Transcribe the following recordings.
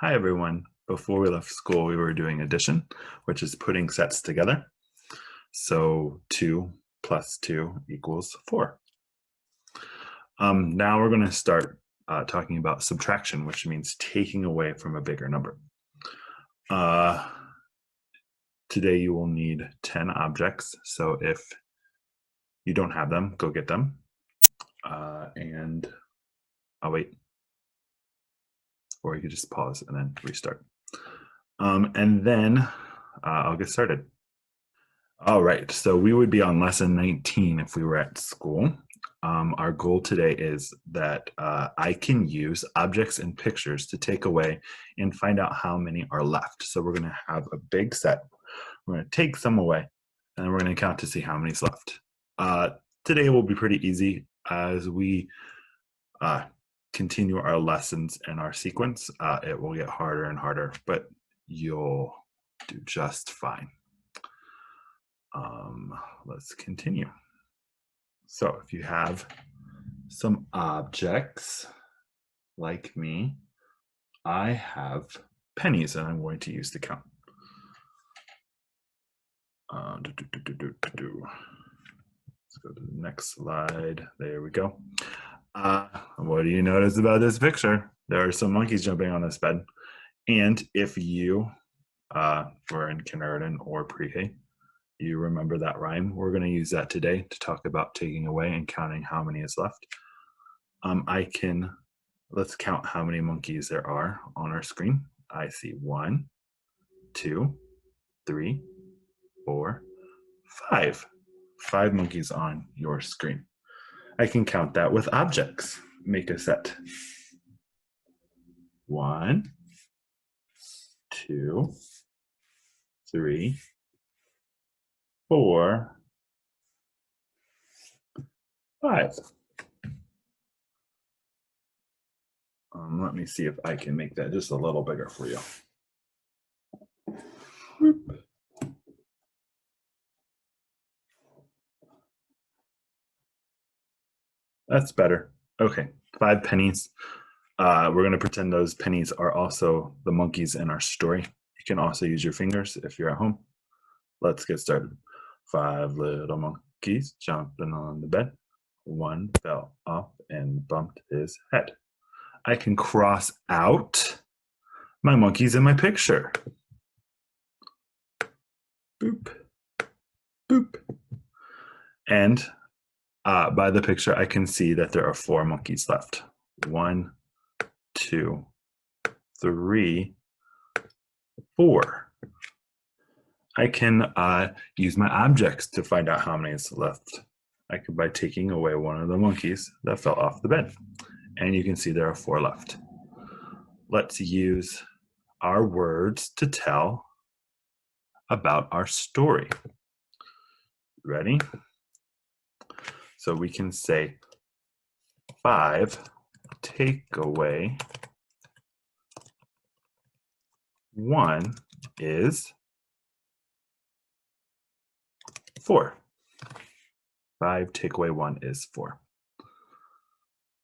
Hi, everyone. Before we left school, we were doing addition, which is putting sets together. So 2 plus 2 equals 4. Now we're going to start talking about subtraction, which means taking away from a bigger number. Uh, Today you will need 10 objects. So if you don't have them, go get them. And I'll wait. Or you could just pause and then restart. And then I'll get started. All right, so we would be on lesson 19 if we were at school. Our goal today is that I can use objects and pictures to take away and find out how many are left. So we're going to have a big set. We're going to take some away, and we're going to count to see how many's left. Today will be pretty easy as we continue our lessons and our sequence. It will get harder and harder, but you'll do just fine. Let's continue. So if you have some objects like me, I have pennies and I'm going to use the count. Let's go to the next slide. There we go. What do you notice about this picture? There are some monkeys jumping on this bed. And if you were in kindergarten or pre-K, you remember that rhyme. We're going to use that today to talk about taking away and counting how many is left. Let's count how many monkeys there are on our screen. I see 1, 2, 3, 4, 5. 5 monkeys on your screen. I can count that with objects. Make a set. 1, 2, 3, 4, 5. Let me see if I can make that just a little bigger for you. Whoop. That's better. Okay, 5 pennies. We're going to pretend those pennies are also the monkeys in our story. You can also use your fingers if you're at home. Let's get started. 5 little monkeys jumping on the bed. 1 fell off and bumped his head. I can cross out my monkeys in my picture. Boop, boop. And by the picture, I can see that there are 4 monkeys left. 1, 2, 3, 4. I can use my objects to find out how many is left. I could by taking away one of the monkeys that fell off the bed. And you can see there are 4 left. Let's use our words to tell about our story. Ready? So we can say 5 take away 1 is 4. 5 take away 1 is 4.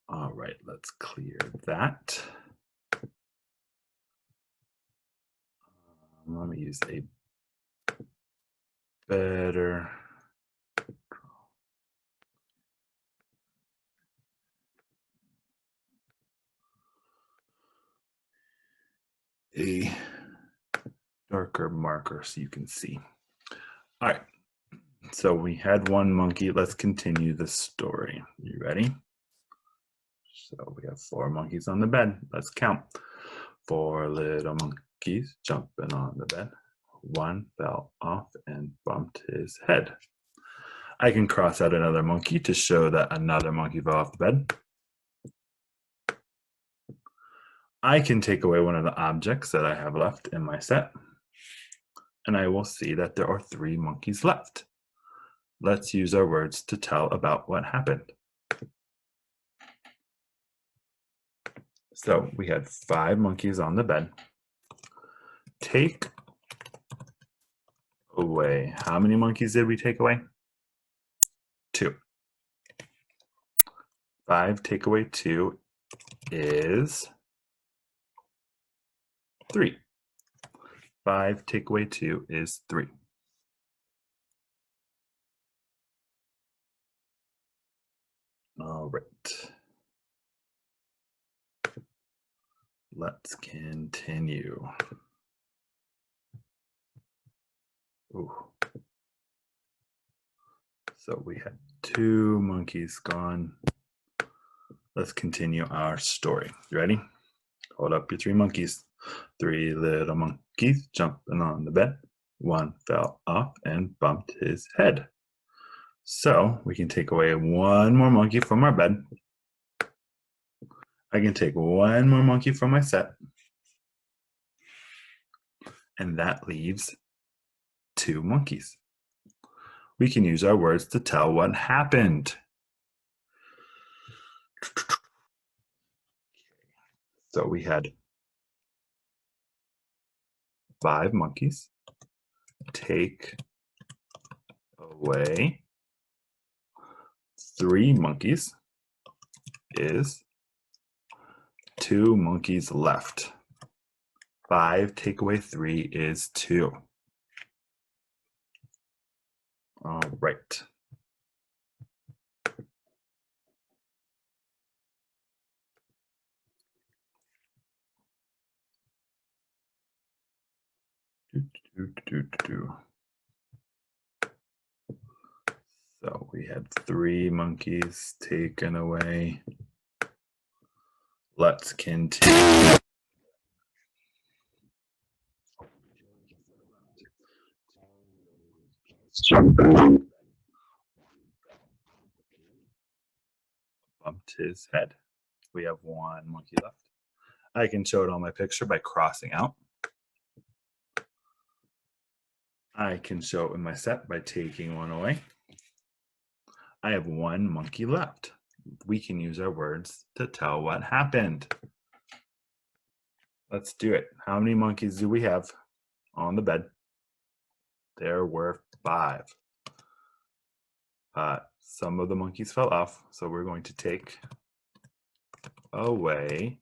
All right, let's clear that. Let me use a better darker marker so you can see. All right, so we had 1 monkey. Let's continue the story. You ready? So we have 4 monkeys on the bed. Let's count. 4 little monkeys jumping on the bed. 1 fell off and bumped his head. I can cross out another monkey to show that another monkey fell off the bed. I can take away one of the objects that I have left in my set, and I will see that there are 3 monkeys left. Let's use our words to tell about what happened. So we had 5 monkeys on the bed. Take away. How many monkeys did we take away? 2. 5 take away 2 is 3. 5 take away 2 is 3. All right. Let's continue. Ooh. So we had 2 monkeys gone. Let's continue our story. You ready? Hold up your 3 monkeys. 3 little monkeys jumping on the bed. One fell off and bumped his head. So we can take away 1 more monkey from our bed. I can take 1 more monkey from my set. And that leaves 2 monkeys. We can use our words to tell what happened. So we had 5 monkeys. Take away 3 monkeys is 2 monkeys left. 5 take away 3 is 2. All right. So we had 3 monkeys taken away. Let's continue. Bumped his head. We have 1 monkey left. I can show it on my picture by crossing out. I can show it in my set by taking 1 away. I have 1 monkey left. We can use our words to tell what happened. Let's do it. How many monkeys do we have on the bed? There were 5. Some of the monkeys fell off, so we're going to take away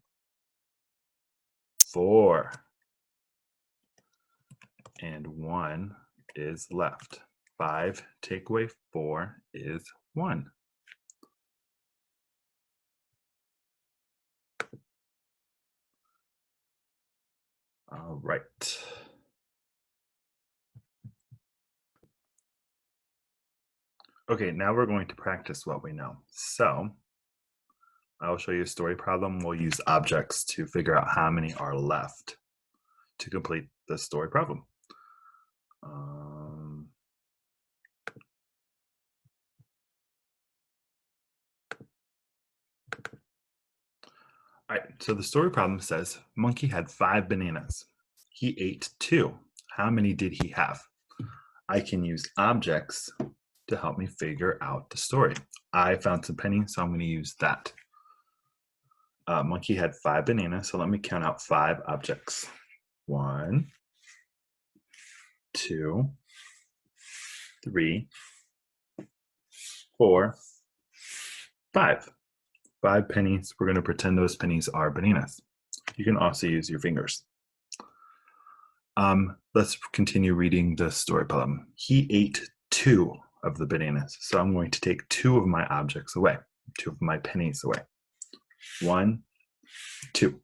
4. And 1 is left. 5 take away 4 is 1. All right. Okay, now we're going to practice what we know. So I'll show you a story problem. We'll use objects to figure out how many are left to complete the story problem. All right, so the story problem says, monkey had 5 bananas. He ate 2. How many did he have? I can use objects to help me figure out the story. I found some pennies, so I'm going to use that. Monkey had 5 bananas, so let me count out 5 objects. 1, 2, 3, 4, 5. 5 pennies. We're going to pretend those pennies are bananas. You can also use your fingers. Let's continue reading the story problem. He ate 2 of the bananas, so I'm going to take 2 of my objects away, 2 of my pennies away. 1, 2.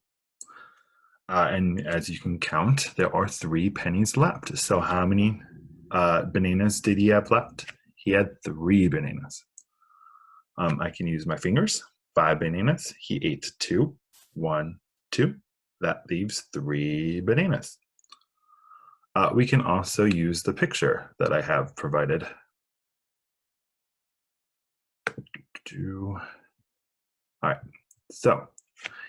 And as you can count, there are 3 pennies left. So how many bananas did he have left? He had 3 bananas. I can use my fingers. 5 bananas. He ate 2. 1, 2. That leaves 3 bananas. We can also use the picture that I have provided. All right, so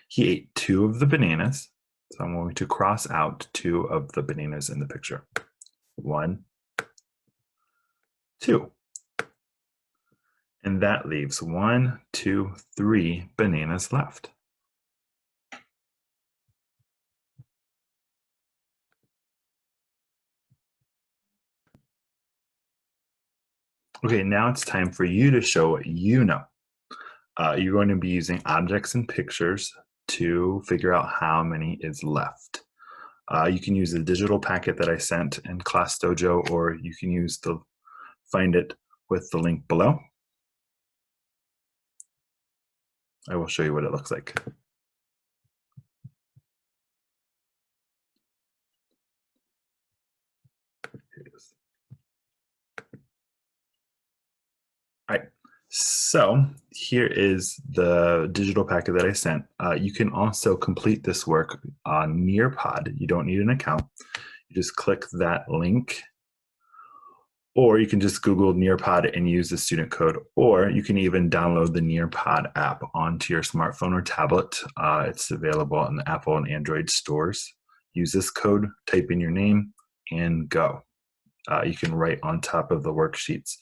he ate 2 of the bananas. So I'm going to cross out 2 of the bananas in the picture. 1, 2. And that leaves 1, 2, 3 bananas left. Okay, now it's time for you to show what you know. You're going to be using objects and pictures to figure out how many is left. You can use the digital packet that I sent in Class Dojo, or you can find it with the link below. I will show you what it looks like. Here it is. All right, so here is the digital packet that I sent. You can also complete this work on Nearpod. You don't need an account. You just click that link, or you can just Google Nearpod and use the student code, or you can even download the Nearpod app onto your smartphone or tablet. It's available in the Apple and Android stores. Use this code, type in your name, and go. You can write on top of the worksheets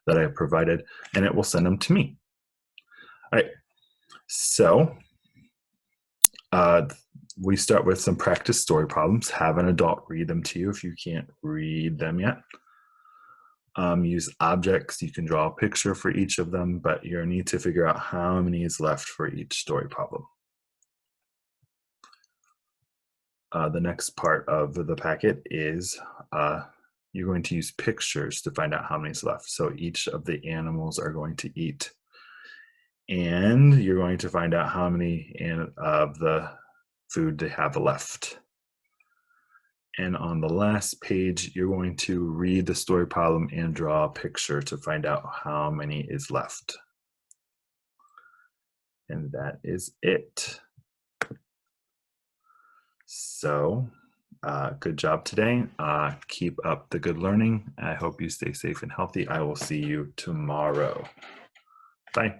that I provided, and it will send them to me. All right, so we start with some practice story problems. Have an adult read them to you if you can't read them yet. Use objects. You can draw a picture for each of them, but you need to figure out how many is left for each story problem. The next part of the packet is you're going to use pictures to find out how many is left. So each of the animals are going to eat, and you're going to find out how many of the food they have left. And on the last page, you're going to read the story problem and draw a picture to find out how many is left. And that is it. So good job today. Keep up the good learning. I hope you stay safe and healthy. I will see you tomorrow. Bye.